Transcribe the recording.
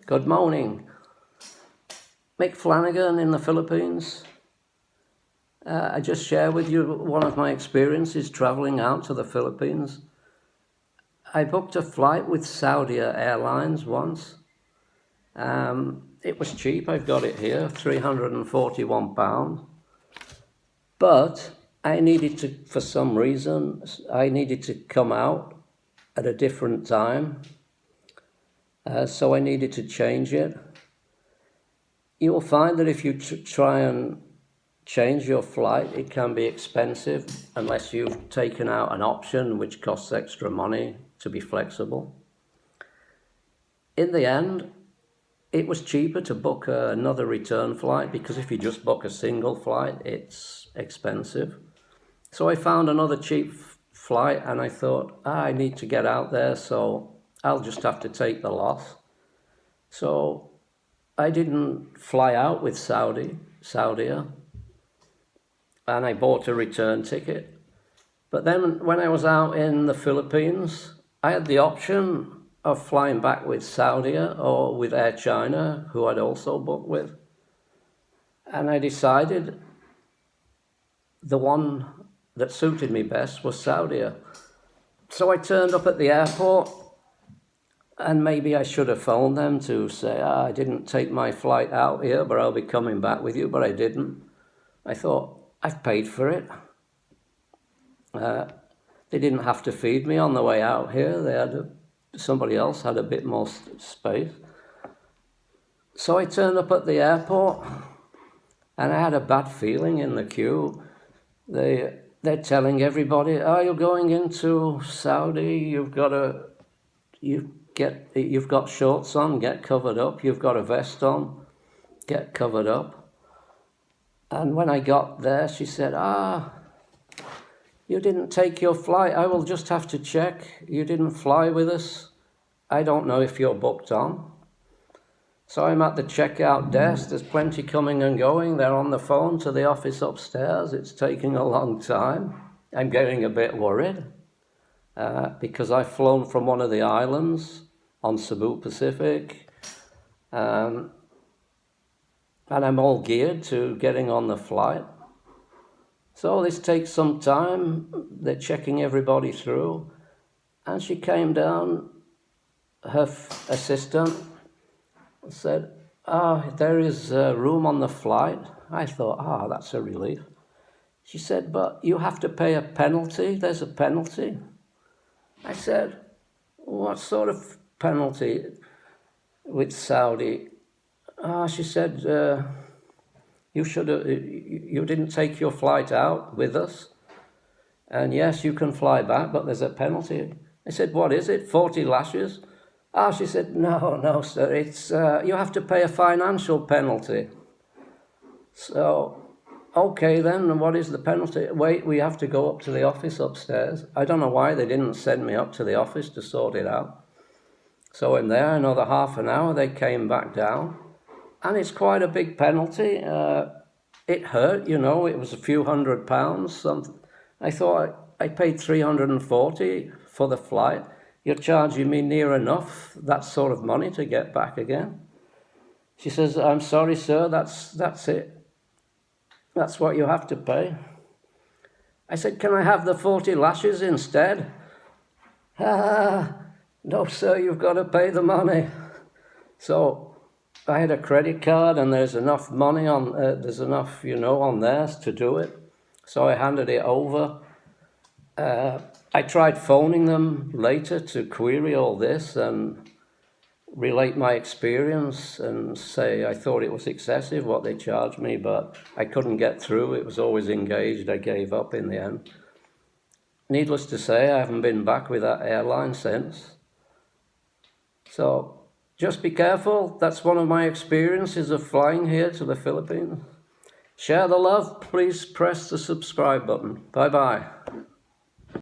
Good morning. Mick Flanagan in the Philippines. I just share with you one of my experiences traveling out to the Philippines. I booked a flight with Saudi Airlines once. It was cheap, I've got it here, £341. But I needed to, for some reason, I needed to come out at a different time. So I needed to change it. You will find that if you try and change your flight, it can be expensive unless you've taken out an option which costs extra money to be flexible. In the end, it was cheaper to book another return flight, because if you just book a single flight, it's expensive. So I found another cheap flight and I thought, I need to get out there, so I'll just have to take the loss. So I didn't fly out with Saudia, and I bought a return ticket. But then when I was out in the Philippines, I had the option of flying back with Saudia or with Air China, who I'd also booked with. And I decided the one that suited me best was Saudia. So I turned up at the airport, and maybe I should have phoned them to say, I didn't take my flight out here, but I'll be coming back with you, but I didn't. I thought, I've paid for it. They didn't have to feed me on the way out here. Somebody else had a bit more space. So I turned up at the airport, and I had a bad feeling in the queue. They're telling everybody, you're going into Saudi, you've got shorts on, get covered up. You've got a vest on, get covered up. And when I got there, she said, you didn't take your flight. I will just have to check. You didn't fly with us. I don't know if you're booked on. So I'm at the checkout desk. There's plenty coming and going. They're on the phone to the office upstairs. It's taking a long time. I'm getting a bit worried because I've flown from one of the islands on Cebu Pacific. And I'm all geared to getting on the flight. So this takes some time. They're checking everybody through. And she came down, her assistant said, there is room on the flight. I thought, that's a relief. She said, but you have to pay a penalty. There's a penalty. I said, what sort of penalty with Saudi? She said, you didn't take your flight out with us. And yes, you can fly back, but there's a penalty. I said, what is it, 40 lashes? She said, no, sir, it's you have to pay a financial penalty. So, okay then, what is the penalty? Wait, we have to go up to the office upstairs. I don't know why they didn't send me up to the office to sort it out. So in there, another half an hour, they came back down. And it's quite a big penalty. It hurt, it was a few £100. I thought I paid $340 for the flight. You're charging me near enough that sort of money to get back again. She says, I'm sorry, sir, that's it. That's what you have to pay. I said, can I have the 40 lashes instead? No, sir, you've got to pay the money. So I had a credit card, and there's enough money on, on there to do it. So I handed it over. I tried phoning them later to query all this and relate my experience and say I thought it was excessive what they charged me, but I couldn't get through. It was always engaged. I gave up in the end. Needless to say, I haven't been back with that airline since. So just be careful. That's one of my experiences of flying here to the Philippines. Share the love. Please press the subscribe button. Bye-bye.